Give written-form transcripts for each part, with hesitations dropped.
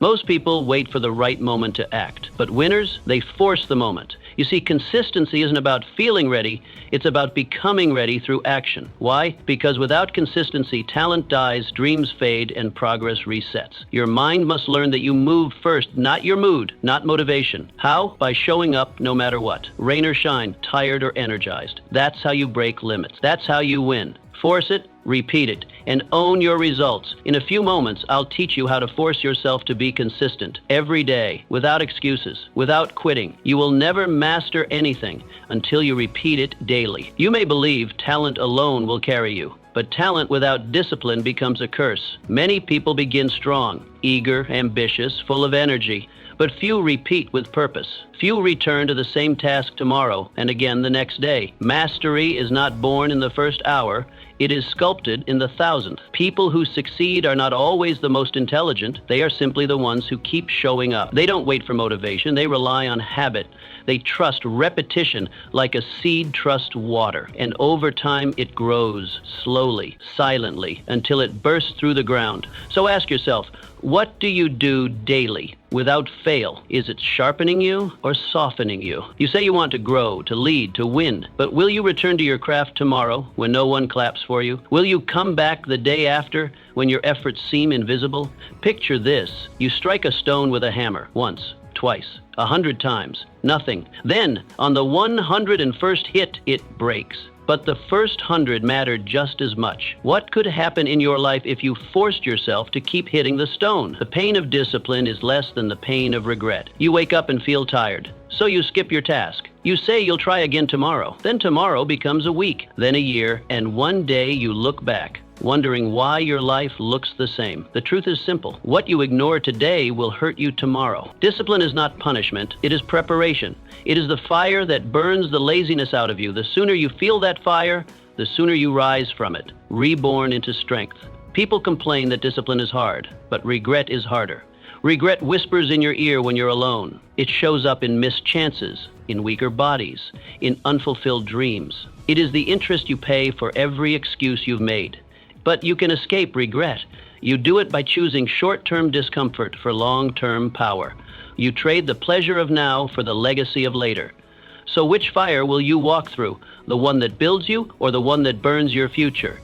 Most people wait for the right moment to act, but winners, they force the moment. You see, consistency isn't about feeling ready, it's about becoming ready through action. Why? Because without consistency, talent dies, dreams fade, and progress resets. Your mind must learn that you move first, not your mood, not motivation. How? By showing up no matter what. Rain or shine, tired or energized. That's how you break limits. That's how you win. Force it, repeat it, and own your results. In a few moments, I'll teach you how to force yourself to be consistent every day, without excuses, without quitting. You will never master anything until you repeat it daily. You may believe talent alone will carry you, but talent without discipline becomes a curse. Many people begin strong, eager, ambitious, full of energy, but few repeat with purpose. Few return to the same task tomorrow and again the next day. Mastery is not born in the first hour, it is sculpted in the thousandth. People who succeed are not always the most intelligent, they are simply the ones who keep showing up. They don't wait for motivation, they rely on habit. They trust repetition like a seed trusts water, and over time it grows slowly, silently, until it bursts through the ground. So ask yourself, what do you do daily without fail? Is it sharpening you or softening you? You say you want to grow, to lead, to win, but will you return to your craft tomorrow when no one claps for you? Will you come back the day after when your efforts seem invisible? Picture this. You strike a stone with a hammer once, twice, 100 times, nothing. Then, on the 101st hit, it breaks. But the first 100 mattered just as much. What could happen in your life if you forced yourself to keep hitting the stone? The pain of discipline is less than the pain of regret. You wake up and feel tired, so you skip your task. You say you'll try again tomorrow. Then tomorrow becomes a week, then a year, and one day you look back, wondering why your life looks the same. The truth is simple. What you ignore today will hurt you tomorrow. Discipline is not punishment, it is preparation. It is the fire that burns the laziness out of you. The sooner you feel that fire, the sooner you rise from it, reborn into strength. People complain that discipline is hard, but regret is harder. Regret whispers in your ear when you're alone. It shows up in missed chances, in weaker bodies, in unfulfilled dreams. It is the interest you pay for every excuse you've made. But you can escape regret. You do it by choosing short-term discomfort for long-term power. You trade the pleasure of now for the legacy of later. So which fire will you walk through? The one that builds you or the one that burns your future?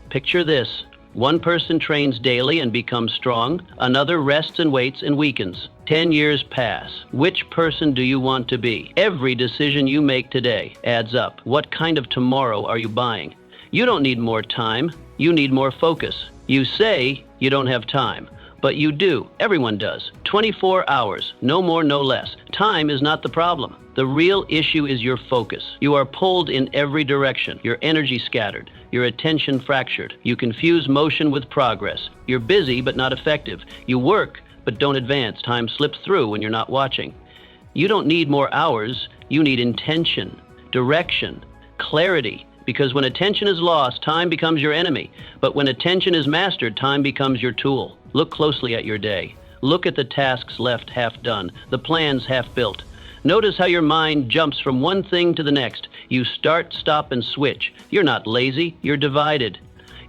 Picture this. One person trains daily and becomes strong. Another rests and waits and weakens. 10 years pass. Which person do you want to be? Every decision you make today adds up. What kind of tomorrow are you buying? You don't need more time. You need more focus. You say you don't have time, but you do. Everyone does. 24 hours, no more, no less. Time is not the problem. The real issue is your focus. You are pulled in every direction, your energy scattered, your attention fractured. You confuse motion with progress. You're busy but not effective. You work but don't advance. Time slips through when you're not watching. You don't need more hours. You need intention, direction, clarity. Because when attention is lost, time becomes your enemy. But when attention is mastered, time becomes your tool. Look closely at your day. Look at the tasks left half done, the plans half built. Notice how your mind jumps from one thing to the next. You start, stop, and switch. You're not lazy, you're divided.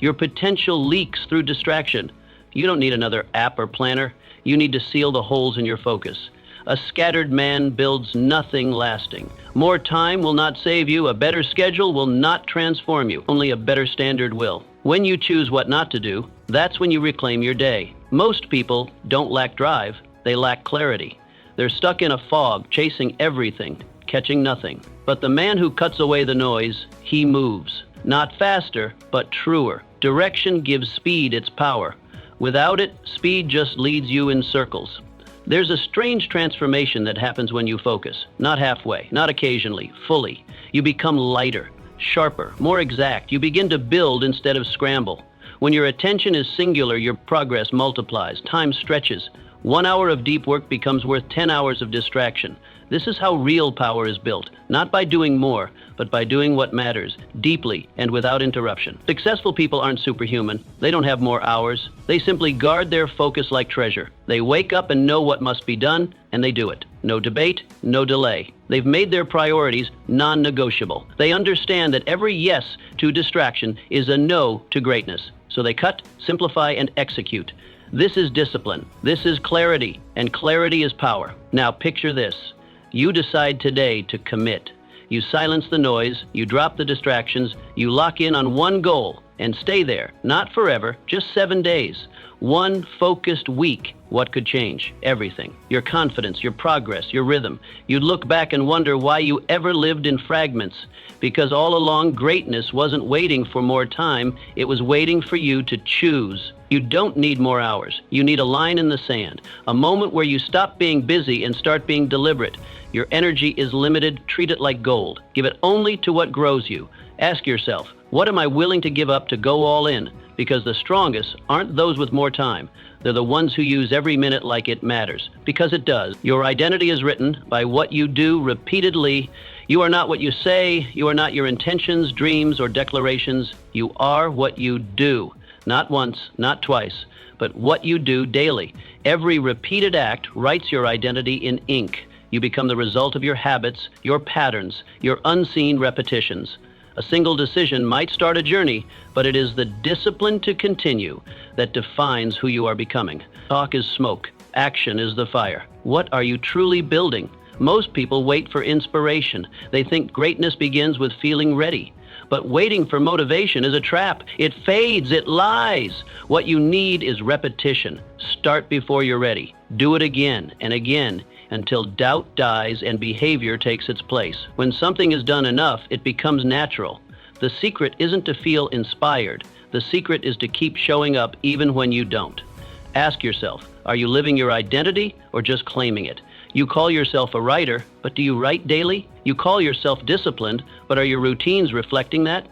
Your potential leaks through distraction. You don't need another app or planner. You need to seal the holes in your focus. A scattered man builds nothing lasting. More time will not save you. A better schedule will not transform you. Only a better standard will. When you choose what not to do, that's when you reclaim your day. Most people don't lack drive. They lack clarity. They're stuck in a fog, chasing everything, catching nothing. But the man who cuts away the noise, he moves. Not faster, but truer. Direction gives speed its power. Without it, speed just leads you in circles. There's a strange transformation that happens when you focus. Not halfway, not occasionally, fully. You become lighter, sharper, more exact. You begin to build instead of scramble. When your attention is singular, your progress multiplies. Time stretches. 1 hour of deep work becomes worth 10 hours of distraction. This is how real power is built, not by doing more, but by doing what matters, deeply and without interruption. Successful people aren't superhuman. They don't have more hours. They simply guard their focus like treasure. They wake up and know what must be done, and they do it. No debate, no delay. They've made their priorities non-negotiable. They understand that every yes to distraction is a no to greatness. So they cut, simplify, and execute. This is discipline. This is clarity, and clarity is power. Now picture this. You decide today to commit. You silence the noise, you drop the distractions, you lock in on one goal and stay there, not forever, just 7 days. One focused week. What could change? Everything. Your confidence, your progress, your rhythm. You'd look back and wonder why you ever lived in fragments. Because all along, greatness wasn't waiting for more time, it was waiting for you to choose. You don't need more hours. You need a line in the sand, a moment where you stop being busy and start being deliberate. Your energy is limited. Treat it like gold. Give it only to what grows you. Ask yourself, what am I willing to give up to go all in? Because the strongest aren't those with more time. They're the ones who use every minute like it matters. Because it does. Your identity is written by what you do repeatedly. You are not what you say. You are not your intentions, dreams, or declarations. You are what you do. Not once, not twice, but what you do daily. Every repeated act writes your identity in ink. You become the result of your habits, your patterns, your unseen repetitions. A single decision might start a journey, but it is the discipline to continue that defines who you are becoming. Talk is smoke. Action is the fire. What are you truly building? Most people wait for inspiration. They think greatness begins with feeling ready. But waiting for motivation is a trap. It fades. It lies. What you need is repetition. Start before you're ready. Do it again and again until doubt dies and behavior takes its place. When something is done enough, it becomes natural. The secret isn't to feel inspired. The secret is to keep showing up even when you don't. Ask yourself, are you living your identity or just claiming it? You call yourself a writer, but do you write daily? You call yourself disciplined, but are your routines reflecting that?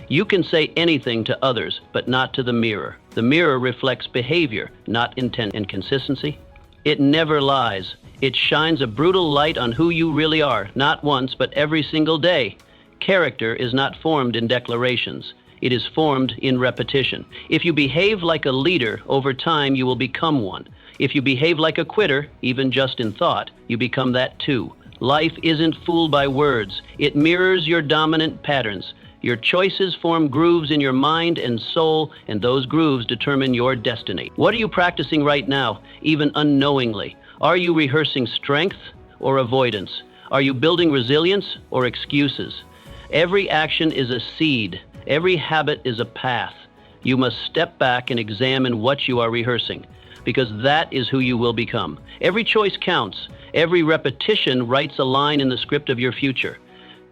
You can say anything to others, but not to the mirror. The mirror reflects behavior, not intent and consistency. It never lies. It shines a brutal light on who you really are, not once, but every single day. Character is not formed in declarations. It is formed in repetition. If you behave like a leader, over time you will become one. If you behave like a quitter, even just in thought, you become that too. Life isn't fooled by words. It mirrors your dominant patterns. Your choices form grooves in your mind and soul, and those grooves determine your destiny. What are you practicing right now, even unknowingly? Are you rehearsing strength or avoidance? Are you building resilience or excuses? Every action is a seed. Every habit is a path. You must step back and examine what you are rehearsing, because that is who you will become. Every choice counts. Every repetition writes a line in the script of your future.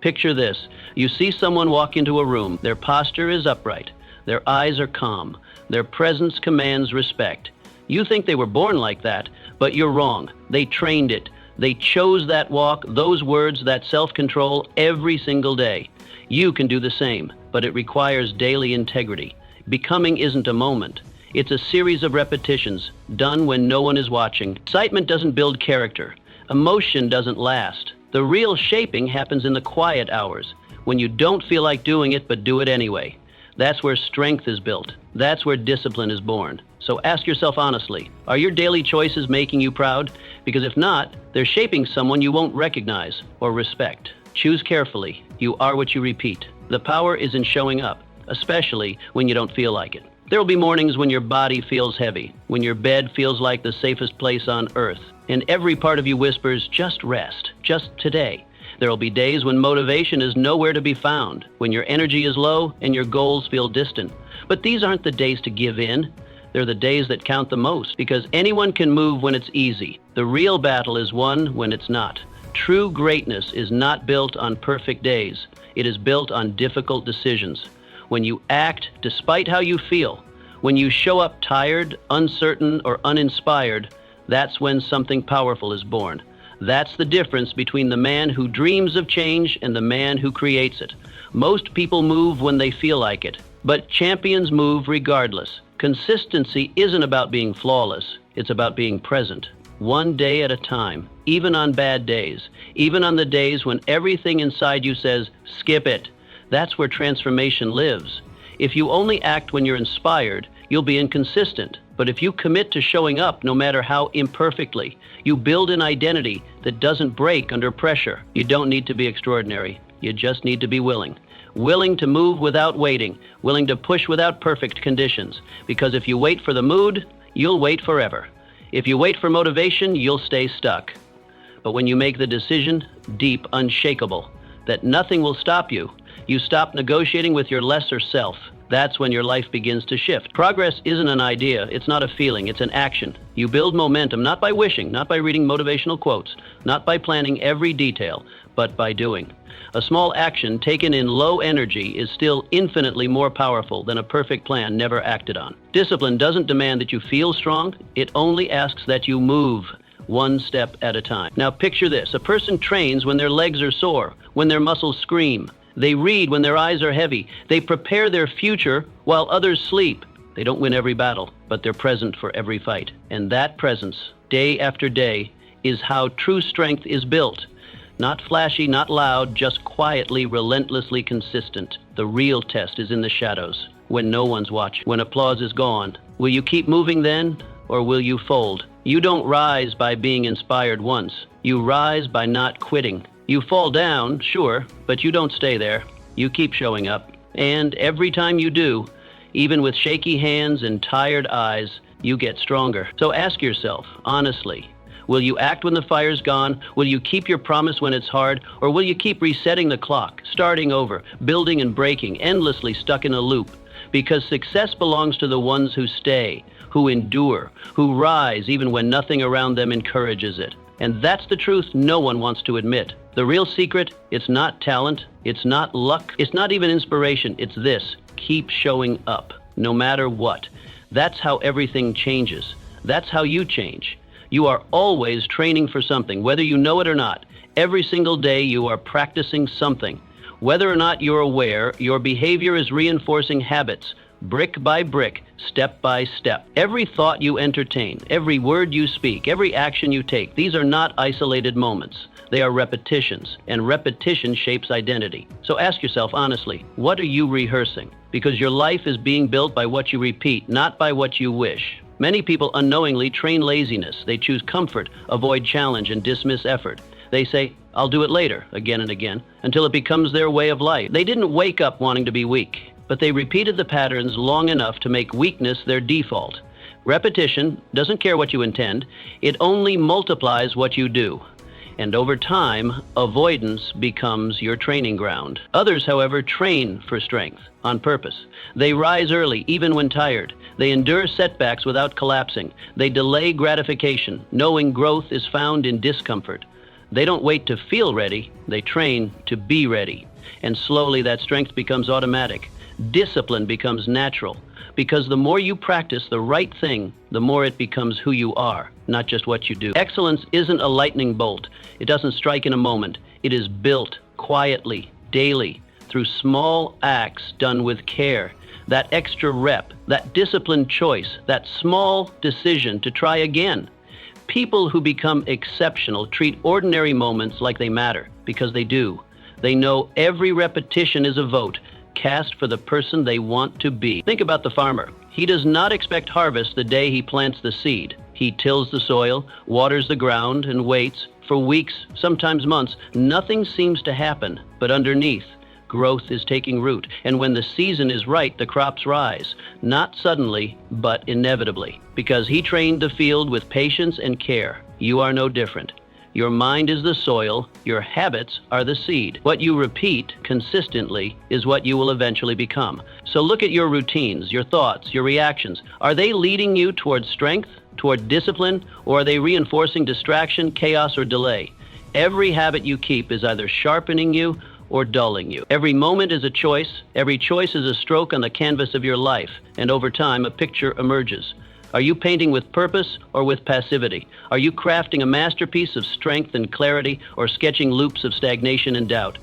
Picture this. You see someone walk into a room. Their posture is upright. Their eyes are calm. Their presence commands respect. You think they were born like that, but you're wrong. They trained it. They chose that walk, those words, that self-control every single day. You can do the same, but it requires daily integrity. Becoming isn't a moment. It's a series of repetitions, done when no one is watching. Excitement doesn't build character. Emotion doesn't last. The real shaping happens in the quiet hours, when you don't feel like doing it but do it anyway. That's where strength is built. That's where discipline is born. So ask yourself honestly, are your daily choices making you proud? Because if not, they're shaping someone you won't recognize or respect. Choose carefully. You are what you repeat. The power is in showing up, especially when you don't feel like it. There will be mornings when your body feels heavy, when your bed feels like the safest place on earth, and every part of you whispers, just rest, just today. There will be days when motivation is nowhere to be found, when your energy is low and your goals feel distant. But these aren't the days to give in. They're the days that count the most, because anyone can move when it's easy. The real battle is won when it's not. True greatness is not built on perfect days. It is built on difficult decisions. When you act despite how you feel, when you show up tired, uncertain, or uninspired, that's when something powerful is born. That's the difference between the man who dreams of change and the man who creates it. Most people move when they feel like it, but champions move regardless. Consistency isn't about being flawless. It's about being present, one day at a time, even on bad days, even on the days when everything inside you says, skip it. That's where transformation lives. If you only act when you're inspired, you'll be inconsistent. But if you commit to showing up no matter how imperfectly, you build an identity that doesn't break under pressure. You don't need to be extraordinary. You just need to be willing. Willing to move without waiting. Willing to push without perfect conditions. Because if you wait for the mood, you'll wait forever. If you wait for motivation, you'll stay stuck. But when you make the decision, deep, unshakable, that nothing will stop you, you stop negotiating with your lesser self. That's when your life begins to shift. Progress isn't an idea, it's not a feeling, it's an action. You build momentum not by wishing, not by reading motivational quotes, not by planning every detail, but by doing. A small action taken in low energy is still infinitely more powerful than a perfect plan never acted on. Discipline doesn't demand that you feel strong, it only asks that you move one step at a time. Now picture this, a person trains when their legs are sore, when their muscles scream. They read when their eyes are heavy. They prepare their future while others sleep. They don't win every battle, but they're present for every fight. And that presence, day after day, is how true strength is built. Not flashy, not loud, just quietly, relentlessly consistent. The real test is in the shadows, when no one's watching, when applause is gone. Will you keep moving then, or will you fold? You don't rise by being inspired once. You rise by not quitting. You fall down, sure, but you don't stay there. You keep showing up. And every time you do, even with shaky hands and tired eyes, you get stronger. So ask yourself, honestly, will you act when the fire's gone? Will you keep your promise when it's hard? Or will you keep resetting the clock, starting over, building and breaking, endlessly stuck in a loop? Because success belongs to the ones who stay, who endure, who rise even when nothing around them encourages it. And that's the truth no one wants to admit. The real secret, it's not talent, it's not luck, it's not even inspiration, it's this: keep showing up, no matter what. That's how everything changes. That's how you change. You are always training for something, whether you know it or not. Every single day you are practicing something. Whether or not you're aware, your behavior is reinforcing habits, brick by brick, step by step. Every thought you entertain, every word you speak, every action you take, these are not isolated moments. They are repetitions, and repetition shapes identity. So ask yourself honestly, what are you rehearsing? Because your life is being built by what you repeat, not by what you wish. Many people unknowingly train laziness. They choose comfort, avoid challenge, and dismiss effort. They say, I'll do it later, again and again, until it becomes their way of life. They didn't wake up wanting to be weak, but they repeated the patterns long enough to make weakness their default. Repetition doesn't care what you intend, it only multiplies what you do. And over time, avoidance becomes your training ground. Others, however, train for strength on purpose. They rise early, even when tired. They endure setbacks without collapsing. They delay gratification, knowing growth is found in discomfort. They don't wait to feel ready, they train to be ready. And slowly that strength becomes automatic. Discipline becomes natural. Because the more you practice the right thing, the more it becomes who you are, not just what you do. Excellence isn't a lightning bolt. It doesn't strike in a moment. It is built quietly, daily, through small acts done with care. That extra rep, that disciplined choice, that small decision to try again. People who become exceptional treat ordinary moments like they matter, because they do. They know every repetition is a vote, cast for the person they want to be. Think about the farmer. He does not expect harvest the day he plants the seed. He tills the soil, waters the ground, and waits. For weeks, sometimes months, nothing seems to happen, but underneath, growth is taking root. And when the season is right, the crops rise. Not suddenly, but inevitably. Because he trained the field with patience and care. You are no different. Your mind is the soil, your habits are the seed. What you repeat consistently is what you will eventually become. So look at your routines, your thoughts, your reactions. Are they leading you toward strength, toward discipline, or are they reinforcing distraction, chaos, or delay? Every habit you keep is either sharpening you or dulling you. Every moment is a choice. Every choice is a stroke on the canvas of your life. And over time, a picture emerges. Are you painting with purpose or with passivity? Are you crafting a masterpiece of strength and clarity or sketching loops of stagnation and doubt?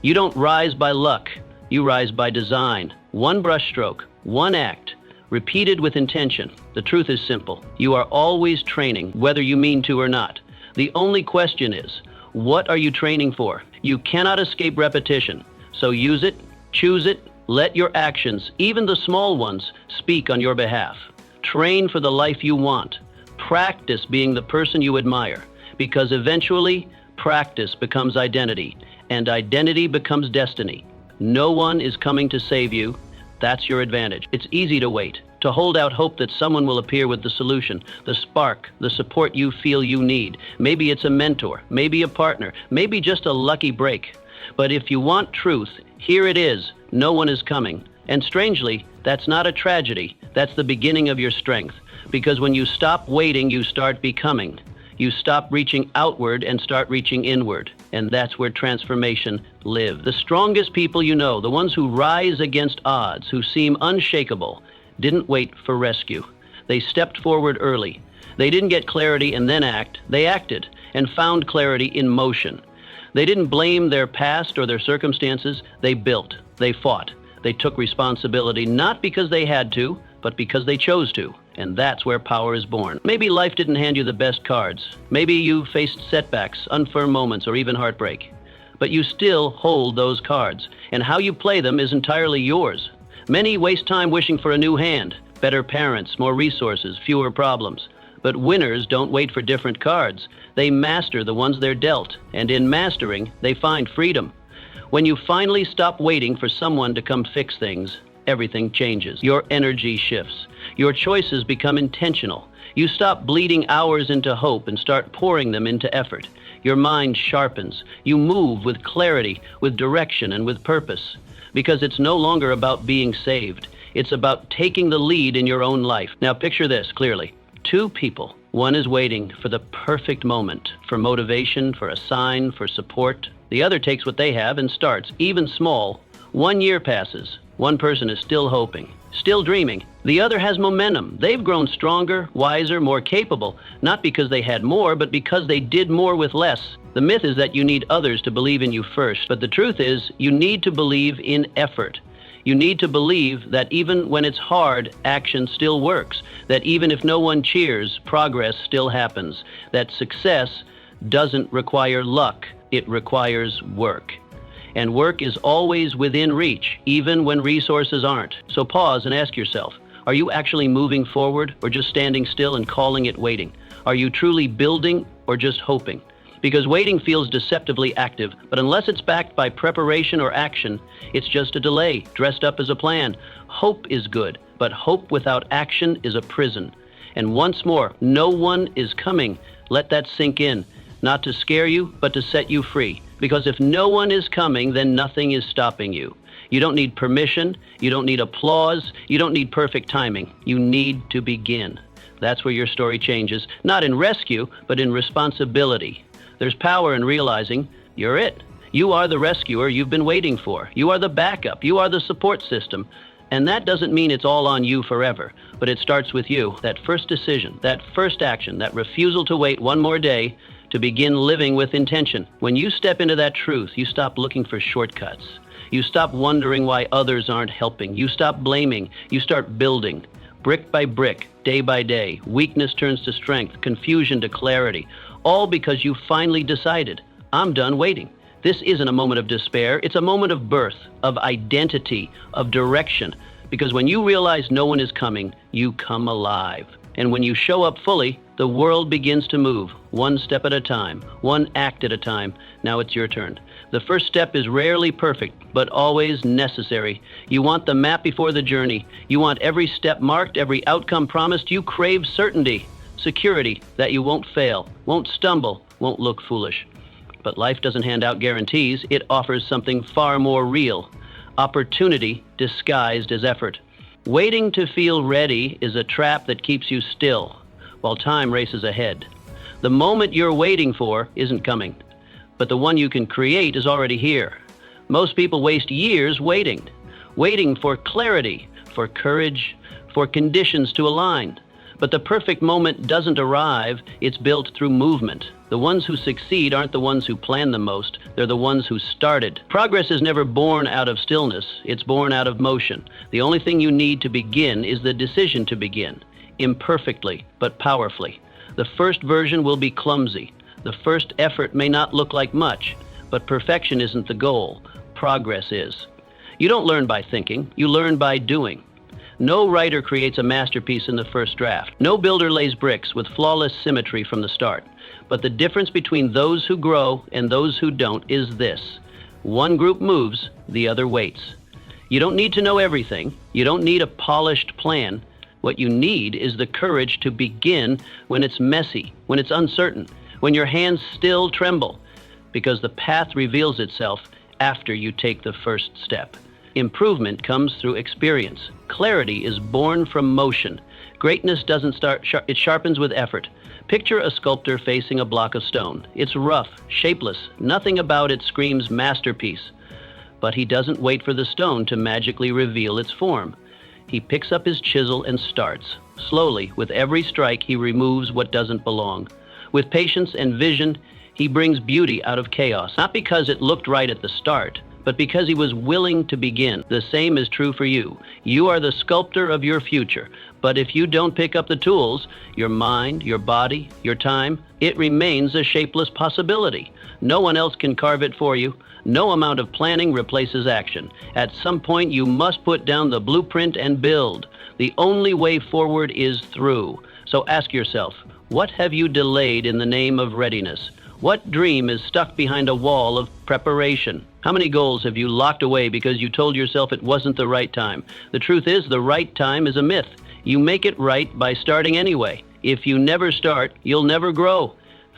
You don't rise by luck. You rise by design. One brushstroke, one act, repeated with intention. The truth is simple. You are always training, whether you mean to or not. The only question is, what are you training for? You cannot escape repetition. So use it, choose it, let your actions, even the small ones, speak on your behalf. Train for the life you want. Practice being the person you admire, because eventually practice becomes identity, and identity becomes destiny. No one is coming to save you. That's your advantage. It's easy to wait. to hold out hope that someone will appear with the solution, the spark, the support you feel you need. Maybe it's a mentor, maybe a partner, maybe just a lucky break. But if you want truth, here it is. No one is coming. And strangely, that's not a tragedy. That's the beginning of your strength. Because when you stop waiting, you start becoming. You stop reaching outward and start reaching inward. And that's where transformation lives. The strongest people you know, the ones who rise against odds, who seem unshakable, didn't wait for rescue. They stepped forward early. They didn't get clarity and then act. They acted and found clarity in motion. They didn't blame their past or their circumstances. They built. They fought. They took responsibility not because they had to, but because they chose to. And that's where power is born. Maybe life didn't hand you the best cards. Maybe you faced setbacks, unfirm moments, or even heartbreak. But you still hold those cards, and how you play them is entirely yours. Many waste time wishing for a new hand, better parents, more resources, fewer problems. But winners don't wait for different cards. They master the ones they're dealt, and in mastering, they find freedom. When you finally stop waiting for someone to come fix things, everything changes. Your energy shifts. Your choices become intentional. You stop bleeding hours into hope and start pouring them into effort. Your mind sharpens. You move with clarity, with direction, and with purpose. Because it's no longer about being saved. It's about taking the lead in your own life. Now picture this clearly. Two people. One is waiting for the perfect moment, for motivation, for a sign, for support. The other takes what they have and starts, even small. 1 year passes. One person is still hoping, still dreaming. The other has momentum. They've grown stronger, wiser, more capable, not because they had more, but because they did more with less. The myth is that you need others to believe in you first, but the truth is you need to believe in effort. You need to believe that even when it's hard, action still works, that even if no one cheers, progress still happens, that success doesn't require luck, it requires work. And work is always within reach, even when resources aren't. So pause and ask yourself, are you actually moving forward or just standing still and calling it waiting? Are you truly building or just hoping? Because waiting feels deceptively active, but unless it's backed by preparation or action, it's just a delay, dressed up as a plan. Hope is good, but hope without action is a prison. And once more, no one is coming. Let that sink in, not to scare you, but to set you free. Because if no one is coming, then nothing is stopping you. You don't need permission, you don't need applause, you don't need perfect timing. You need to begin. That's where your story changes, not in rescue, but in responsibility. There's power in realizing you're it. You are the rescuer you've been waiting for. You are the backup. You are the support system. And that doesn't mean it's all on you forever, but it starts with you. That first decision, that first action, that refusal to wait one more day to begin living with intention. When you step into that truth, you stop looking for shortcuts. You stop wondering why others aren't helping. You stop blaming. You start building. Brick by brick, day by day, weakness turns to strength, confusion to clarity, all because you finally decided, I'm done waiting. This isn't a moment of despair. It's a moment of birth, of identity, of direction. Because when you realize no one is coming, you come alive. And when you show up fully, the world begins to move, one step at a time, one act at a time. Now it's your turn. The first step is rarely perfect, but always necessary. You want the map before the journey. You want every step marked, every outcome promised. You crave certainty, security that you won't fail, won't stumble, won't look foolish. But life doesn't hand out guarantees. It offers something far more real, opportunity disguised as effort. Waiting to feel ready is a trap that keeps you still while time races ahead. The moment you're waiting for isn't coming, but the one you can create is already here. Most people waste years waiting for clarity, for courage, for conditions to align. But the perfect moment doesn't arrive, it's built through movement. The ones who succeed aren't the ones who plan the most, they're the ones who started. Progress is never born out of stillness, it's born out of motion. The only thing you need to begin is the decision to begin, imperfectly, but powerfully. The first version will be clumsy. The first effort may not look like much, but perfection isn't the goal, progress is. You don't learn by thinking, you learn by doing. No writer creates a masterpiece in the first draft. No builder lays bricks with flawless symmetry from the start. But the difference between those who grow and those who don't is this. One group moves, the other waits. You don't need to know everything. You don't need a polished plan. What you need is the courage to begin when it's messy, when it's uncertain, when your hands still tremble, because the path reveals itself after you take the first step. Improvement comes through experience. Clarity is born from motion. Greatness doesn't start, it sharpens with effort. Picture a sculptor facing a block of stone. It's rough, shapeless, nothing about it screams masterpiece. But he doesn't wait for the stone to magically reveal its form. He picks up his chisel and starts. Slowly, with every strike, he removes what doesn't belong. With patience and vision, he brings beauty out of chaos, not because it looked right at the start, but because he was willing to begin. The same is true for you. You are the sculptor of your future, but if you don't pick up the tools, your mind, your body, your time, it remains a shapeless possibility. No one else can carve it for you. No amount of planning replaces action. At some point, you must put down the blueprint and build. The only way forward is through. So ask yourself, what have you delayed in the name of readiness? What dream is stuck behind a wall of preparation? How many goals have you locked away because you told yourself it wasn't the right time? The truth is, the right time is a myth. You make it right by starting anyway. If you never start, you'll never grow.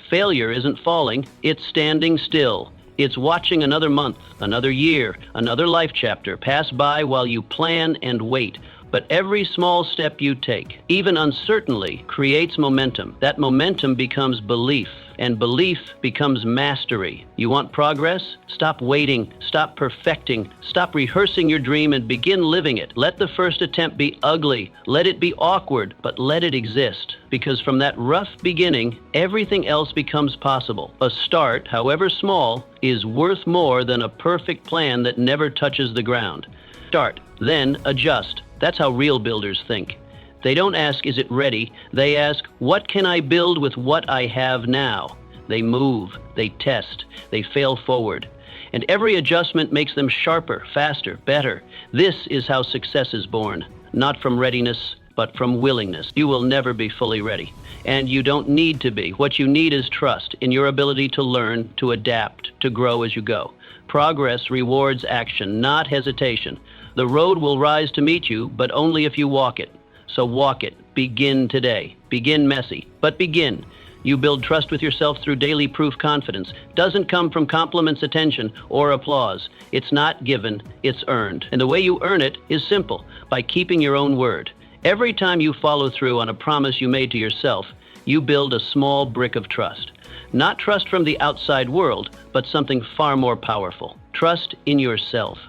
Failure isn't falling, it's standing still. It's watching another month, another year, another life chapter pass by while you plan and wait. But every small step you take, even uncertainly, creates momentum. That momentum becomes belief, and belief becomes mastery. You want progress? Stop waiting, stop perfecting, stop rehearsing your dream and begin living it. Let the first attempt be ugly, let it be awkward, but let it exist. Because from that rough beginning, everything else becomes possible. A start, however small, is worth more than a perfect plan that never touches the ground. Start, then adjust. That's how real builders think. They don't ask, is it ready? They ask, what can I build with what I have now? They move, they test, they fail forward. And every adjustment makes them sharper, faster, better. This is how success is born, not from readiness, but from willingness. You will never be fully ready, and you don't need to be. What you need is trust in your ability to learn, to adapt, to grow as you go. Progress rewards action, not hesitation. The road will rise to meet you, but only if you walk it. So walk it. Begin today. Begin messy, but begin. You build trust with yourself through daily proof confidence. Doesn't come from compliments, attention, or applause. It's not given, it's earned. And the way you earn it is simple, by keeping your own word. Every time you follow through on a promise you made to yourself, you build a small brick of trust. Not trust from the outside world, but something far more powerful. Trust in yourself.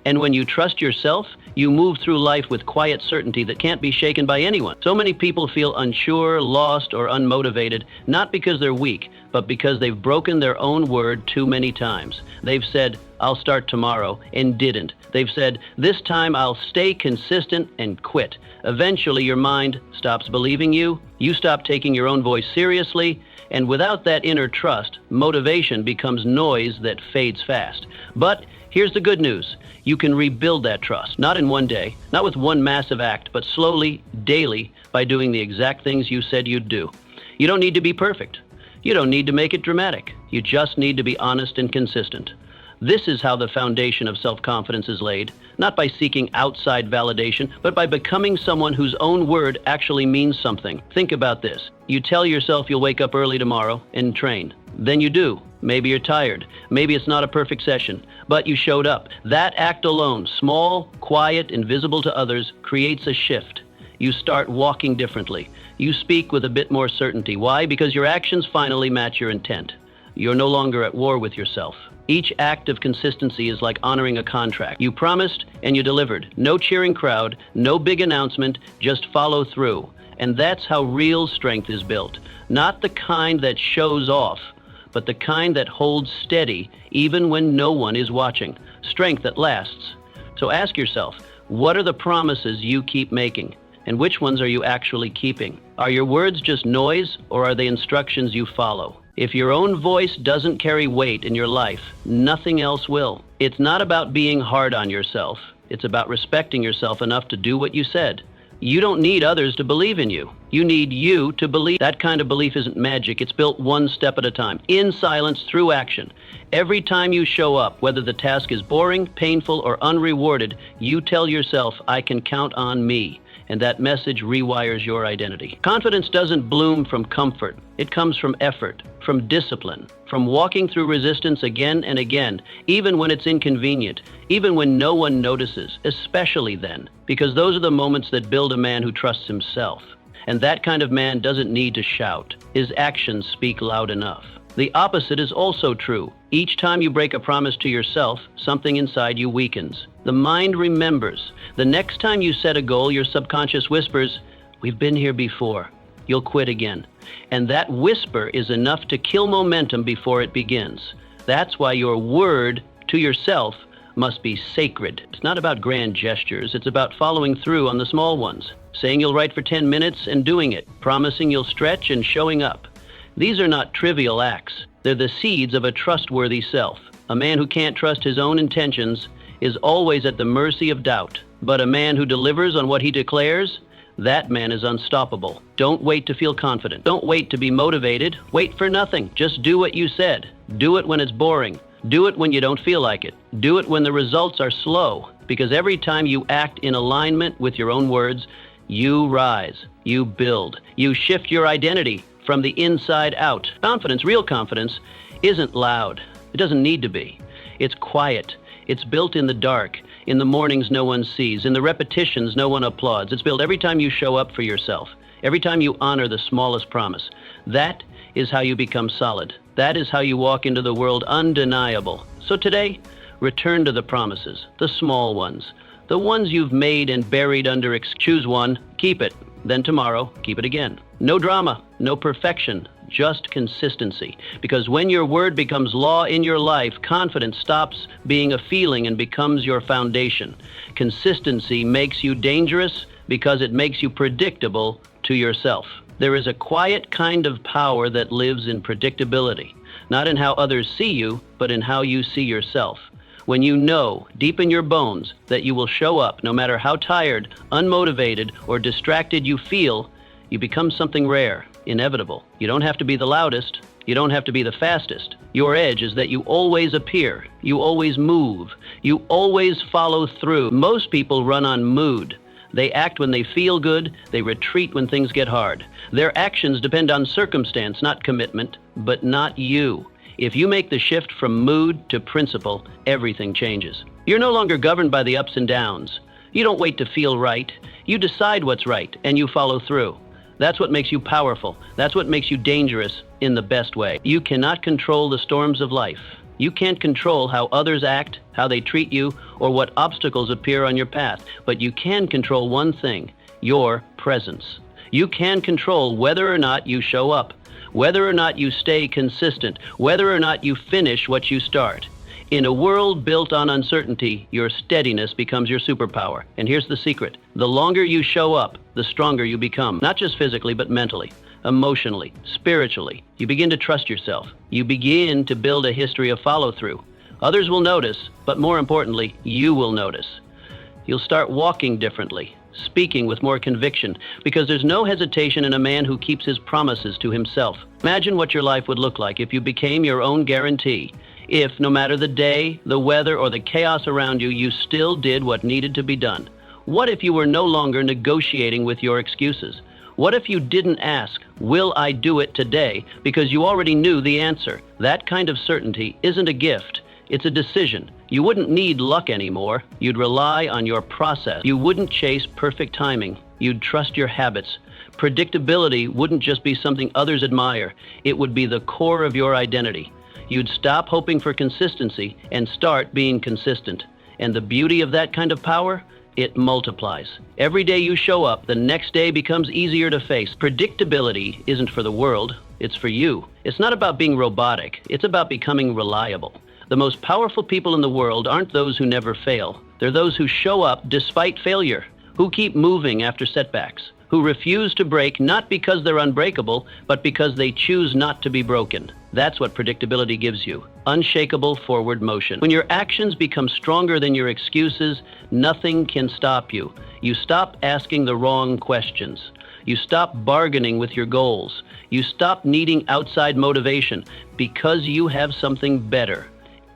And when you trust yourself, you move through life with quiet certainty that can't be shaken by anyone. So many people feel unsure, lost, or unmotivated, not because they're weak, but because they've broken their own word too many times. They've said, I'll start tomorrow, and didn't. They've said, this time I'll stay consistent, and quit. Eventually, your mind stops believing you, you stop taking your own voice seriously, and without that inner trust, motivation becomes noise that fades fast. But here's the good news. You can rebuild that trust, not in one day, not with one massive act, but slowly, daily, by doing the exact things you said you'd do. You don't need to be perfect. You don't need to make it dramatic. You just need to be honest and consistent. This is how the foundation of self-confidence is laid, not by seeking outside validation, but by becoming someone whose own word actually means something. Think about this. You tell yourself you'll wake up early tomorrow and train. Then you do. Maybe you're tired. Maybe it's not a perfect session, but you showed up. That act alone, small, quiet, invisible to others, creates a shift. You start walking differently. You speak with a bit more certainty. Why? Because your actions finally match your intent. You're no longer at war with yourself. Each act of consistency is like honoring a contract. You promised and you delivered. No cheering crowd, no big announcement, just follow through. And that's how real strength is built. Not the kind that shows off, but the kind that holds steady even when no one is watching. Strength that lasts. So ask yourself, what are the promises you keep making? And which ones are you actually keeping? Are your words just noise, or are they instructions you follow? If your own voice doesn't carry weight in your life, nothing else will. It's not about being hard on yourself. It's about respecting yourself enough to do what you said. You don't need others to believe in you. You need you to believe. That kind of belief isn't magic. It's built one step at a time, in silence, through action. Every time you show up, whether the task is boring, painful, or unrewarded, you tell yourself, I can count on me. and that message rewires your identity. Confidence doesn't bloom from comfort. It comes from effort, from discipline, from walking through resistance again and again, even when it's inconvenient, even when no one notices, especially then, because those are the moments that build a man who trusts himself. And that kind of man doesn't need to shout. His actions speak loud enough. The opposite is also true. Each time you break a promise to yourself, something inside you weakens. The mind remembers. The next time you set a goal, your subconscious whispers, "We've been here before. You'll quit again." And that whisper is enough to kill momentum before it begins. That's why your word to yourself must be sacred. It's not about grand gestures. It's about following through on the small ones. Saying you'll write for 10 minutes and doing it. Promising you'll stretch and showing up. These are not trivial acts. They're the seeds of a trustworthy self. A man who can't trust his own intentions is always at the mercy of doubt. But a man who delivers on what he declares, that man is unstoppable. Don't wait to feel confident. Don't wait to be motivated. Wait for nothing. Just do what you said. Do it when it's boring. Do it when you don't feel like it. Do it when the results are slow. Because every time you act in alignment with your own words, you rise, you build, you shift your identity from the inside out. Confidence, real confidence, isn't loud. It doesn't need to be. It's quiet. It's built in the dark, in the mornings no one sees, in the repetitions no one applauds. It's built every time you show up for yourself, every time you honor the smallest promise. That is how you become solid. That is how you walk into the world undeniable. So today, return to the promises, the small ones, the ones you've made and buried under choose one, keep it. Then tomorrow, keep it again. No drama, no perfection, just consistency. Because when your word becomes law in your life, confidence stops being a feeling and becomes your foundation. Consistency makes you dangerous because it makes you predictable to yourself. There is a quiet kind of power that lives in predictability, not in how others see you, but in how you see yourself. When you know, deep in your bones, that you will show up no matter how tired, unmotivated, or distracted you feel, you become something rare, inevitable. You don't have to be the loudest. You don't have to be the fastest. Your edge is that you always appear. You always move. You always follow through. Most people run on mood. They act when they feel good. They retreat when things get hard. Their actions depend on circumstance, not commitment, but not you. If you make the shift from mood to principle, everything changes. You're no longer governed by the ups and downs. You don't wait to feel right. You decide what's right, and you follow through. That's what makes you powerful. That's what makes you dangerous in the best way. You cannot control the storms of life. You can't control how others act, how they treat you, or what obstacles appear on your path. But you can control one thing, your presence. You can control whether or not you show up, whether or not you stay consistent, whether or not you finish what you start. In a world built on uncertainty, your steadiness becomes your superpower. And here's the secret. The longer you show up, the stronger you become, not just physically, but mentally, emotionally, spiritually. You begin to trust yourself. You begin to build a history of follow-through. Others will notice, but more importantly, you will notice. You'll start walking differently, speaking with more conviction, because there's no hesitation in a man who keeps his promises to himself. Imagine what your life would look like if you became your own guarantee. If, no matter the day, the weather, or the chaos around you, you still did what needed to be done. What if you were no longer negotiating with your excuses? What if you didn't ask, will I do it today, because you already knew the answer? That kind of certainty isn't a gift. It's a decision. You wouldn't need luck anymore. You'd rely on your process. You wouldn't chase perfect timing. You'd trust your habits. Predictability wouldn't just be something others admire. It would be the core of your identity. You'd stop hoping for consistency and start being consistent. And the beauty of that kind of power? It multiplies. Every day you show up, the next day becomes easier to face. Predictability isn't for the world. It's for you. It's not about being robotic. It's about becoming reliable. The most powerful people in the world aren't those who never fail. They're those who show up despite failure, who keep moving after setbacks, who refuse to break not because they're unbreakable, but because they choose not to be broken. That's what predictability gives you. Unshakable forward motion. When your actions become stronger than your excuses, nothing can stop you. You stop asking the wrong questions. You stop bargaining with your goals. You stop needing outside motivation because you have something better.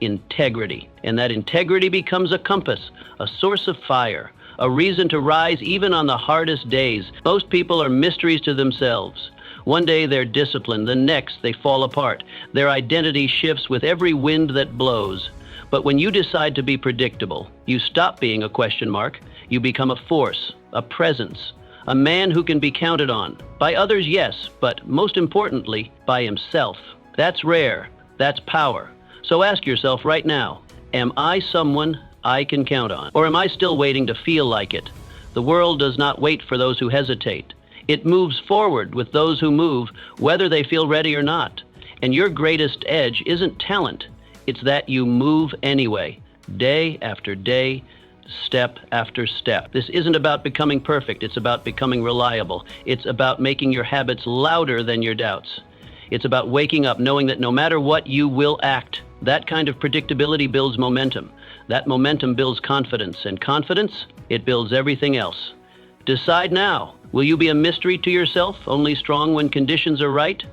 Integrity. And that integrity becomes a compass, a source of fire, a reason to rise even on the hardest days. Most people are mysteries to themselves. One day they're disciplined, the next they fall apart. Their identity shifts with every wind that blows. But when you decide to be predictable, you stop being a question mark. You become a force, a presence, a man who can be counted on. By others, yes, but most importantly, by himself. That's rare. That's power. So ask yourself right now, am I someone I can count on? Or am I still waiting to feel like it? The world does not wait for those who hesitate. It moves forward with those who move, whether they feel ready or not. And your greatest edge isn't talent. It's that you move anyway, day after day, step after step. This isn't about becoming perfect. It's about becoming reliable. It's about making your habits louder than your doubts. It's about waking up knowing that no matter what, you will act. That kind of predictability builds momentum. That momentum builds confidence, and confidence, it builds everything else. Decide now. Will you be a mystery to yourself, only strong when conditions are right?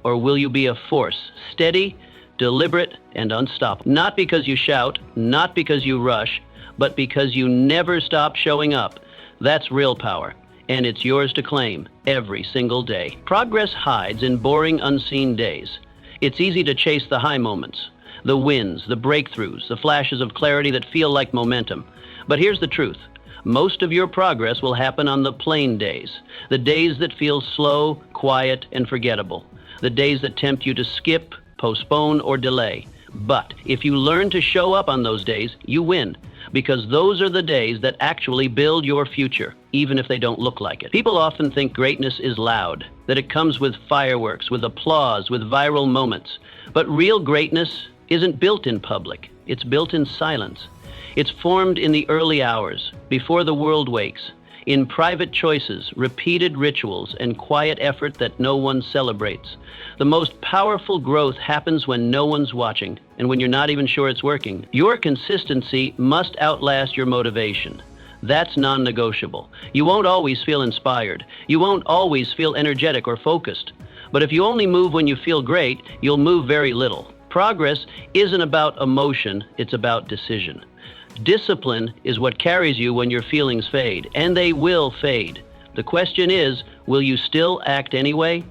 Or will you be a force, steady, deliberate, and unstoppable? Not because you shout, not because you rush, but because you never stop showing up. That's real power, and it's yours to claim every single day. Progress hides in boring, unseen days. It's easy to chase the high moments, the wins, the breakthroughs, the flashes of clarity that feel like momentum. But here's the truth. Most of your progress will happen on the plain days, the days that feel slow, quiet, and forgettable, the days that tempt you to skip, postpone, or delay. But if you learn to show up on those days, you win, because those are the days that actually build your future, even if they don't look like it. People often think greatness is loud, that it comes with fireworks, with applause, with viral moments. But real greatness isn't built in public. It's built in silence. It's formed in the early hours, before the world wakes, in private choices, repeated rituals, and quiet effort that no one celebrates. The most powerful growth happens when no one's watching and when you're not even sure it's working. Your consistency must outlast your motivation. That's non-negotiable. You won't always feel inspired. You won't always feel energetic or focused. But if you only move when you feel great, you'll move very little. Progress isn't about emotion, it's about decision. Discipline is what carries you when your feelings fade, and they will fade. The question is, will you still act anyway?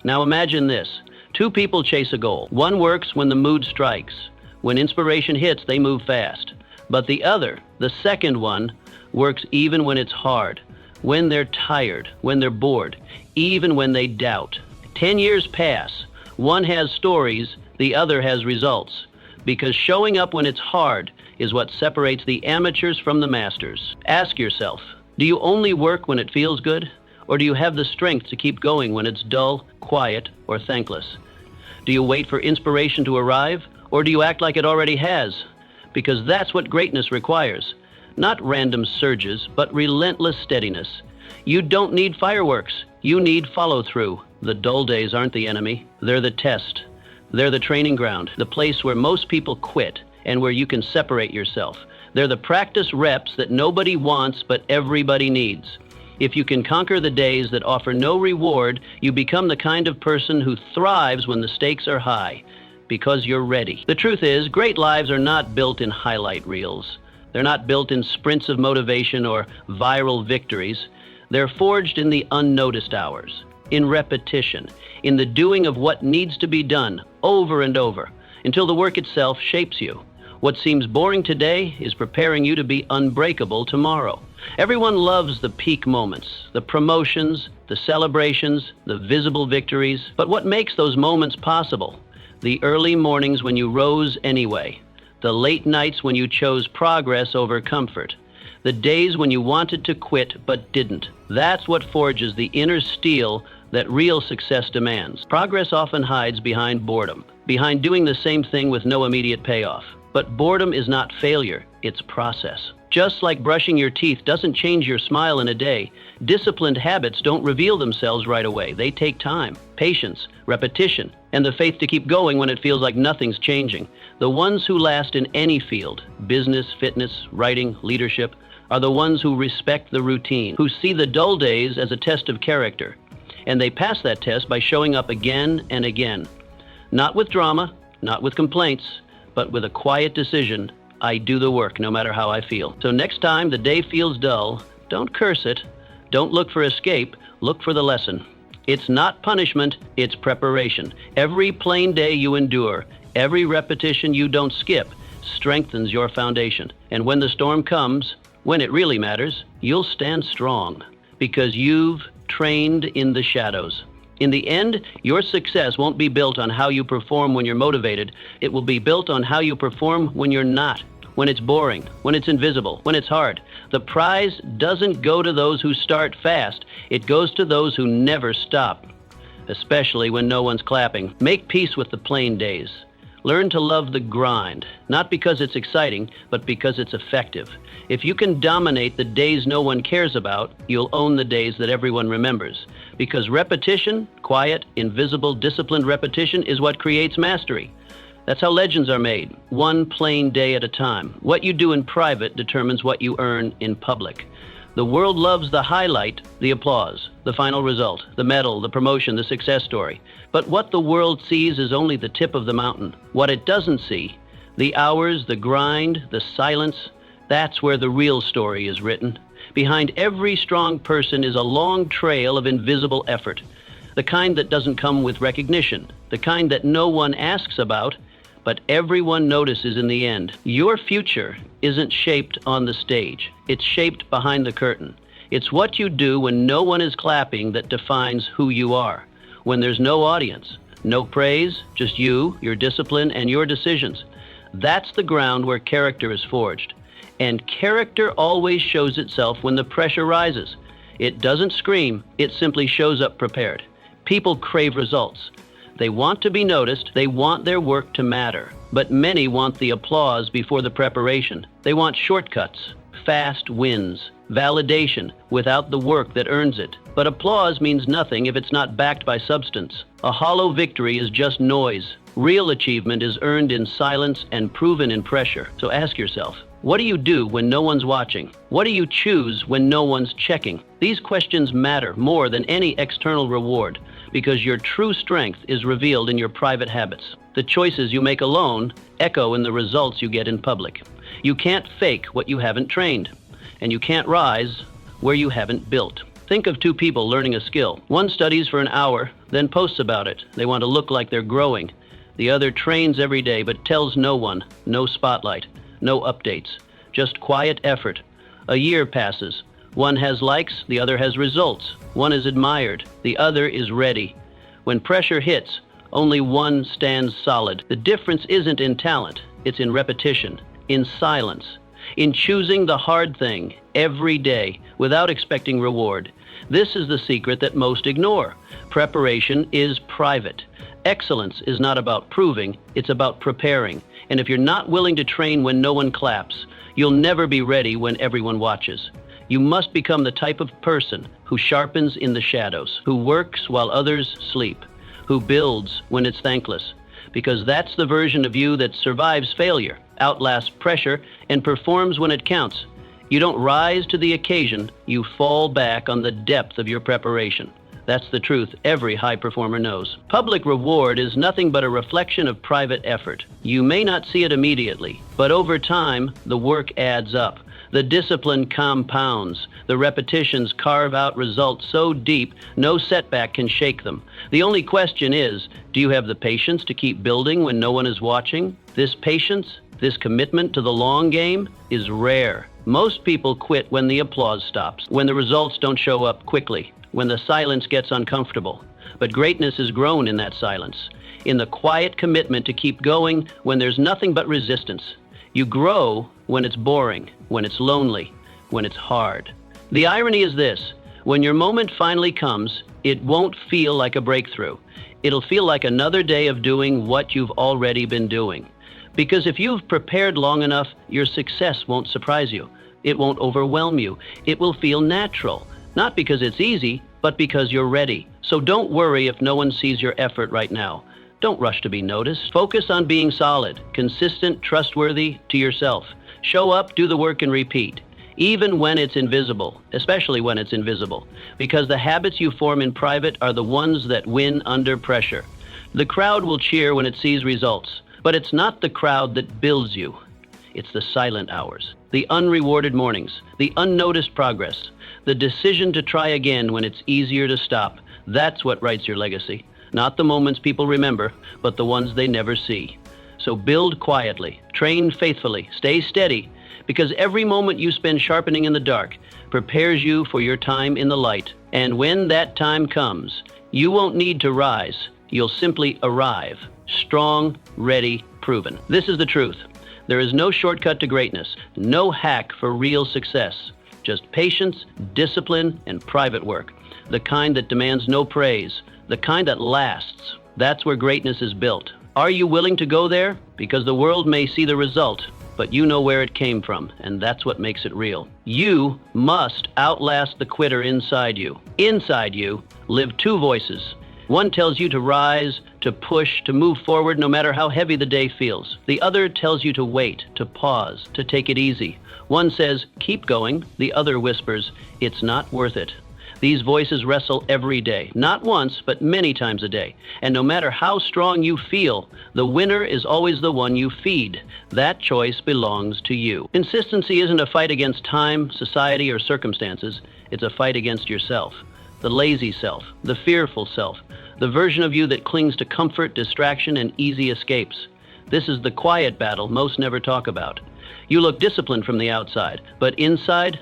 Now imagine this. Two people chase a goal. One works when the mood strikes. When inspiration hits, they move fast. But the other, the second one, works even when it's hard, when they're tired, when they're bored, even when they doubt. 10 years pass. One has stories, the other has results. Because showing up when it's hard is what separates the amateurs from the masters. Ask yourself, do you only work when it feels good? Or do you have the strength to keep going when it's dull, quiet, or thankless? Do you wait for inspiration to arrive? Or do you act like it already has? Because that's what greatness requires. Not random surges, but relentless steadiness. You don't need fireworks. You need follow-through. The dull days aren't the enemy. They're the test. They're the training ground, the place where most people quit and where you can separate yourself. They're the practice reps that nobody wants but everybody needs. If you can conquer the days that offer no reward, you become the kind of person who thrives when the stakes are high, because you're ready. The truth is, great lives are not built in highlight reels. They're not built in sprints of motivation or viral victories. They're forged in the unnoticed hours, in repetition, in the doing of what needs to be done over and over, until the work itself shapes you. What seems boring today is preparing you to be unbreakable tomorrow. Everyone loves the peak moments, the promotions, the celebrations, the visible victories. But what makes those moments possible? The early mornings when you rose anyway, the late nights when you chose progress over comfort, the days when you wanted to quit but didn't. That's what forges the inner steel that real success demands. Progress often hides behind boredom, behind doing the same thing with no immediate payoff. But boredom is not failure, it's process. Just like brushing your teeth doesn't change your smile in a day, disciplined habits don't reveal themselves right away. They take time, patience, repetition, and the faith to keep going when it feels like nothing's changing. The ones who last in any field, business, fitness, writing, leadership, are the ones who respect the routine, who see the dull days as a test of character. And they pass that test by showing up again and again. Not with drama, not with complaints, but with a quiet decision I do the work no matter how I feel. So next time the day feels dull, don't curse it. Don't look for escape. Look for the lesson. It's not punishment, it's preparation. Every plain day you endure, every repetition you don't skip, strengthens your foundation. And when the storm comes, when it really matters, you'll stand strong because you've trained in the shadows. In the end, your success won't be built on how you perform when you're motivated. It will be built on how you perform when you're not, when it's boring, when it's invisible, when it's hard. The prize doesn't go to those who start fast. It goes to those who never stop, especially when no one's clapping. Make peace with the plain days. Learn to love the grind, not because it's exciting, but because it's effective. If you can dominate the days no one cares about, you'll own the days that everyone remembers. Because repetition, quiet, invisible, disciplined repetition is what creates mastery. That's how legends are made, one plain day at a time. What you do in private determines what you earn in public. The world loves the highlight, the applause, the final result, the medal, the promotion, the success story. But what the world sees is only the tip of the mountain. What it doesn't see, the hours, the grind, the silence, that's where the real story is written. Behind every strong person is a long trail of invisible effort. The kind that doesn't come with recognition, the kind that no one asks about, but everyone notices in the end. Your future isn't shaped on the stage. It's shaped behind the curtain. It's what you do when no one is clapping that defines who you are. When there's no audience, no praise, just you, your discipline, and your decisions. That's the ground where character is forged. And character always shows itself when the pressure rises. It doesn't scream, it simply shows up prepared. People crave results. They want to be noticed, they want their work to matter. But many want the applause before the preparation. They want shortcuts, fast wins, validation without the work that earns it. But applause means nothing if it's not backed by substance. A hollow victory is just noise. Real achievement is earned in silence and proven in pressure. So ask yourself, what do you do when no one's watching? What do you choose when no one's checking? These questions matter more than any external reward because your true strength is revealed in your private habits. The choices you make alone echo in the results you get in public. You can't fake what you haven't trained, and you can't rise where you haven't built. Think of two people learning a skill. One studies for an hour, then posts about it. They want to look like they're growing. The other trains every day but tells no one, no spotlight, no updates, just quiet effort. A year passes. One has likes, the other has results. One is admired, the other is ready. When pressure hits, only one stands solid. The difference isn't in talent, it's in repetition, in silence, in choosing the hard thing every day without expecting reward. This is the secret that most ignore. Preparation is private. Excellence is not about proving, it's about preparing. And if you're not willing to train when no one claps, you'll never be ready when everyone watches. You must become the type of person who sharpens in the shadows, who works while others sleep, who builds when it's thankless, because that's the version of you that survives failure, outlasts pressure, and performs when it counts. You don't rise to the occasion, you fall back on the depth of your preparation. That's the truth every high performer knows. Public reward is nothing but a reflection of private effort. You may not see it immediately, but over time, the work adds up. The discipline compounds. The repetitions carve out results so deep, no setback can shake them. The only question is, do you have the patience to keep building when no one is watching? This patience, this commitment to the long game, is rare. Most people quit when the applause stops, when the results don't show up quickly, when the silence gets uncomfortable. But greatness is grown in that silence, in the quiet commitment to keep going when there's nothing but resistance. You grow when it's boring, when it's lonely, when it's hard. The irony is this: when your moment finally comes, it won't feel like a breakthrough. It'll feel like another day of doing what you've already been doing. Because if you've prepared long enough, your success won't surprise you. It won't overwhelm you. It will feel natural. Not because it's easy, but because you're ready. So don't worry if no one sees your effort right now. Don't rush to be noticed. Focus on being solid, consistent, trustworthy to yourself. Show up, do the work, and repeat. Even when it's invisible, especially when it's invisible. Because the habits you form in private are the ones that win under pressure. The crowd will cheer when it sees results, but it's not the crowd that builds you. It's the silent hours, the unrewarded mornings, the unnoticed progress, the decision to try again when it's easier to stop. That's what writes your legacy. Not the moments people remember, but the ones they never see. So build quietly, train faithfully, stay steady, because every moment you spend sharpening in the dark prepares you for your time in the light. And when that time comes, you won't need to rise. You'll simply arrive, strong, ready, proven. This is the truth. There is no shortcut to greatness, no hack for real success. Just patience, discipline, and private work. The kind that demands no praise, the kind that lasts. That's where greatness is built. Are you willing to go there? Because the world may see the result, but you know where it came from, and that's what makes it real. You must outlast the quitter inside you. Inside you live two voices. One tells you to rise, to push, to move forward no matter how heavy the day feels. The other tells you to wait, to pause, to take it easy. One says, keep going. The other whispers, it's not worth it. These voices wrestle every day, not once, but many times a day. And no matter how strong you feel, the winner is always the one you feed. That choice belongs to you. Consistency isn't a fight against time, society, or circumstances. It's a fight against yourself. The lazy self, the fearful self, the version of you that clings to comfort, distraction, and easy escapes. This is the quiet battle most never talk about. You look disciplined from the outside, but inside,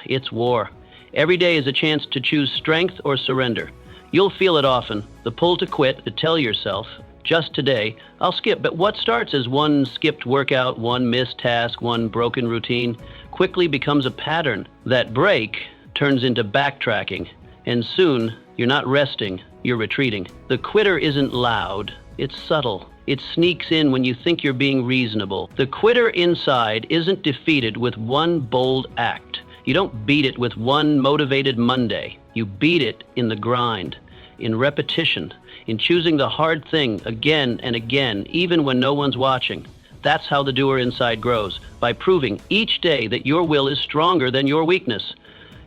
it's war. Every day is a chance to choose strength or surrender. You'll feel it often, the pull to quit, to tell yourself, just today, I'll skip. But what starts as one skipped workout, one missed task, one broken routine, quickly becomes a pattern. That break turns into backtracking, and soon you're not resting, you're retreating. The quitter isn't loud, it's subtle. It sneaks in when you think you're being reasonable. The quitter inside isn't defeated with one bold act. You don't beat it with one motivated Monday. You beat it in the grind, in repetition, in choosing the hard thing again and again, even when no one's watching. That's how the doer inside grows, by proving each day that your will is stronger than your weakness.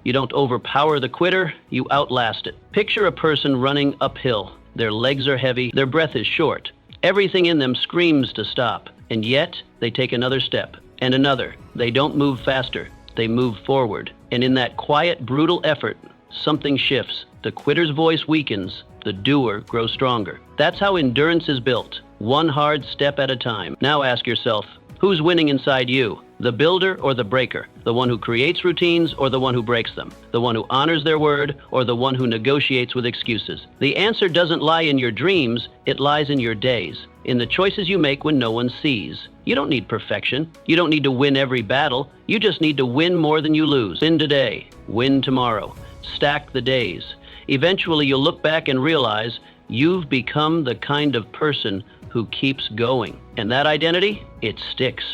You don't overpower the quitter, you outlast it. Picture a person running uphill. Their legs are heavy, their breath is short. Everything in them screams to stop, and yet they take another step, and another. They don't move faster. They move forward. And in that quiet, brutal effort, something shifts. The quitter's voice weakens. The doer grows stronger. That's how endurance is built, one hard step at a time. Now ask yourself, who's winning inside you? The builder or the breaker? The one who creates routines or the one who breaks them? The one who honors their word or the one who negotiates with excuses? The answer doesn't lie in your dreams, it lies in your days, in the choices you make when no one sees. You don't need perfection. You don't need to win every battle. You just need to win more than you lose. Win today, win tomorrow. Stack the days. Eventually you'll look back and realize you've become the kind of person who keeps going. And that identity, it sticks.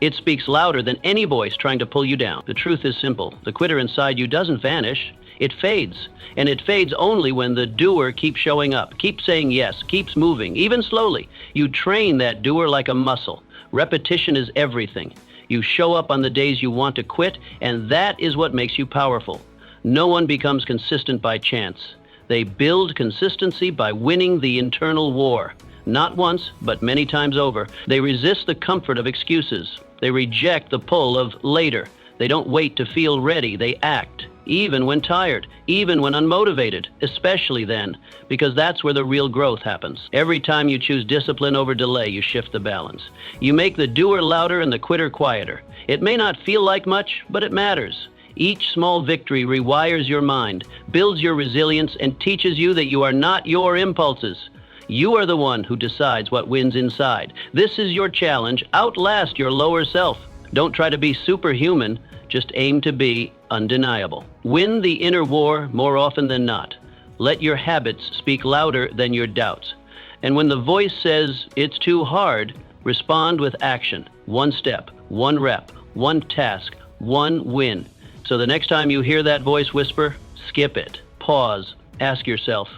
It speaks louder than any voice trying to pull you down. The truth is simple. The quitter inside you doesn't vanish. It fades. And it fades only when the doer keeps showing up, keeps saying yes, keeps moving, even slowly. You train that doer like a muscle. Repetition is everything. You show up on the days you want to quit, and that is what makes you powerful. No one becomes consistent by chance. They build consistency by winning the internal war. Not once, but many times over. They resist the comfort of excuses. They reject the pull of later. They don't wait to feel ready. They act, even when tired, even when unmotivated, especially then, because that's where the real growth happens. Every time you choose discipline over delay, you shift the balance. You make the doer louder and the quitter quieter. It may not feel like much, but it matters. Each small victory rewires your mind, builds your resilience, and teaches you that you are not your impulses. You are the one who decides what wins inside. This is your challenge. Outlast your lower self. Don't try to be superhuman. Just aim to be undeniable. Win the inner war more often than not. Let your habits speak louder than your doubts. And when the voice says it's too hard, respond with action. One step, one rep, one task, one win. So the next time you hear that voice whisper, skip it. Pause. Ask yourself,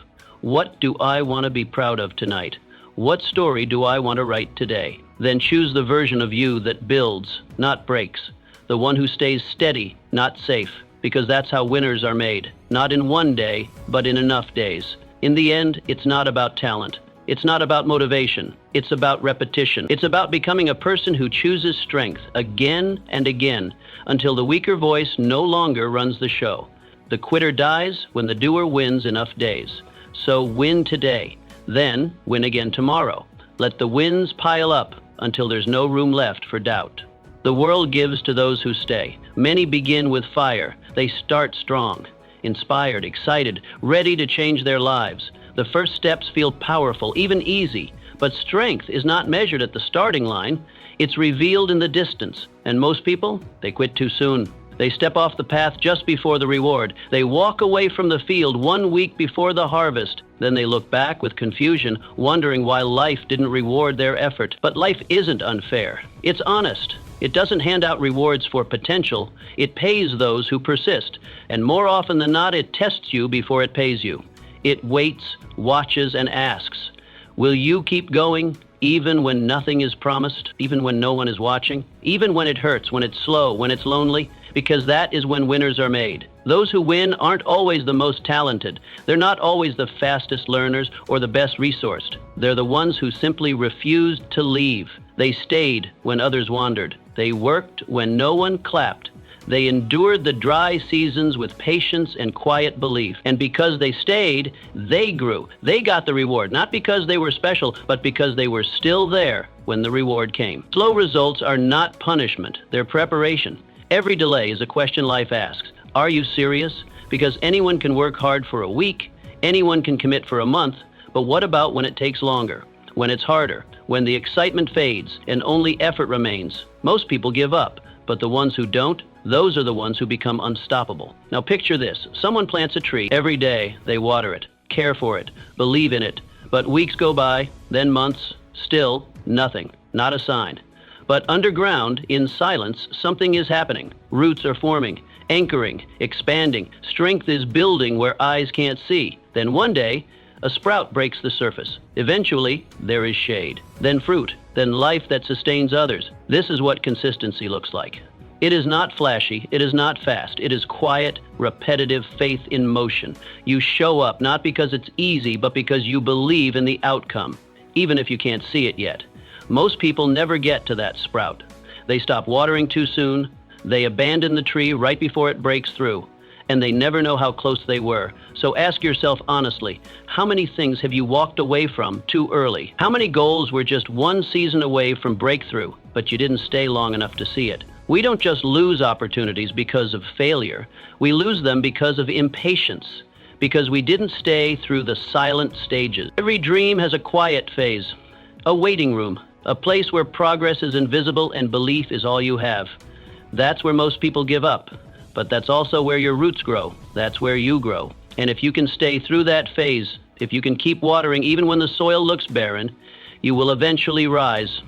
what do I want to be proud of tonight? What story do I want to write today? Then choose the version of you that builds, not breaks. The one who stays steady, not safe. Because that's how winners are made. Not in one day, but in enough days. In the end, it's not about talent. It's not about motivation. It's about repetition. It's about becoming a person who chooses strength again and again until the weaker voice no longer runs the show. The quitter dies when the doer wins enough days. So win today, then win again tomorrow. Let the wins pile up until there's no room left for doubt. The world gives to those who stay. Many begin with fire. They start strong, inspired, excited, ready to change their lives. The first steps feel powerful, even easy, but strength is not measured at the starting line. It's revealed in the distance. And most people, they quit too soon. They step off the path just before the reward. They walk away from the field 1 week before the harvest. Then they look back with confusion, wondering why life didn't reward their effort. But life isn't unfair. It's honest. It doesn't hand out rewards for potential. It pays those who persist. And more often than not, it tests you before it pays you. It waits, watches, and asks, will you keep going even when nothing is promised, even when no one is watching, even when it hurts, when it's slow, when it's lonely? Because that is when winners are made. Those who win aren't always the most talented. They're not always the fastest learners or the best resourced. They're the ones who simply refused to leave. They stayed when others wandered. They worked when no one clapped. They endured the dry seasons with patience and quiet belief. And because they stayed, they grew. They got the reward, not because they were special, but because they were still there when the reward came. Slow results are not punishment. They're preparation. Every delay is a question life asks. Are you serious? Because anyone can work hard for a week, anyone can commit for a month, but what about when it takes longer, when it's harder, when the excitement fades and only effort remains? Most people give up, but the ones who don't, those are the ones who become unstoppable. Now picture this. Someone plants a tree. Every day they water it, care for it, believe in it, but weeks go by, then months, still nothing, not a sign. But underground, in silence, something is happening. Roots are forming, anchoring, expanding. Strength is building where eyes can't see. Then one day, a sprout breaks the surface. Eventually, there is shade. Then fruit. Then life that sustains others. This is what consistency looks like. It is not flashy. It is not fast. It is quiet, repetitive faith in motion. You show up not because it's easy, but because you believe in the outcome, even if you can't see it yet. Most people never get to that sprout. They stop watering too soon, they abandon the tree right before it breaks through, and they never know how close they were. So ask yourself honestly, how many things have you walked away from too early? How many goals were just one season away from breakthrough, but you didn't stay long enough to see it? We don't just lose opportunities because of failure. We lose them because of impatience, because we didn't stay through the silent stages. Every dream has a quiet phase, a waiting room, a place where progress is invisible and belief is all you have. That's where most people give up, but that's also where your roots grow. That's where you grow. And if you can stay through that phase, if you can keep watering even when the soil looks barren, you will eventually rise.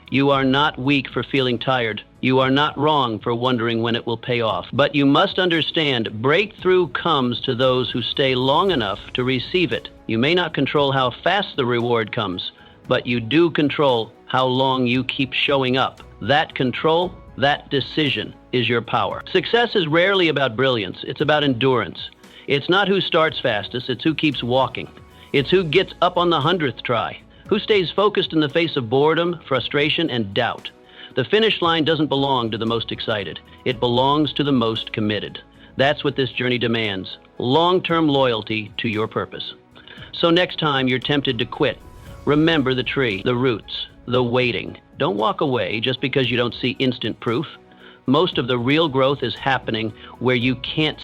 You are not weak for feeling tired. You are not wrong for wondering when it will pay off. But you must understand, breakthrough comes to those who stay long enough to receive it. You may not control how fast the reward comes, but you do control how long you keep showing up. That control, that decision is your power. Success is rarely about brilliance. It's about endurance. It's not who starts fastest, it's who keeps walking. It's who gets up on the 100th try, who stays focused in the face of boredom, frustration, and doubt. The finish line doesn't belong to the most excited. It belongs to the most committed. That's what this journey demands, long-term loyalty to your purpose. So next time you're tempted to quit, remember the tree, the roots, the waiting. Don't walk away just because you don't see instant proof. Most of the real growth is happening where you can't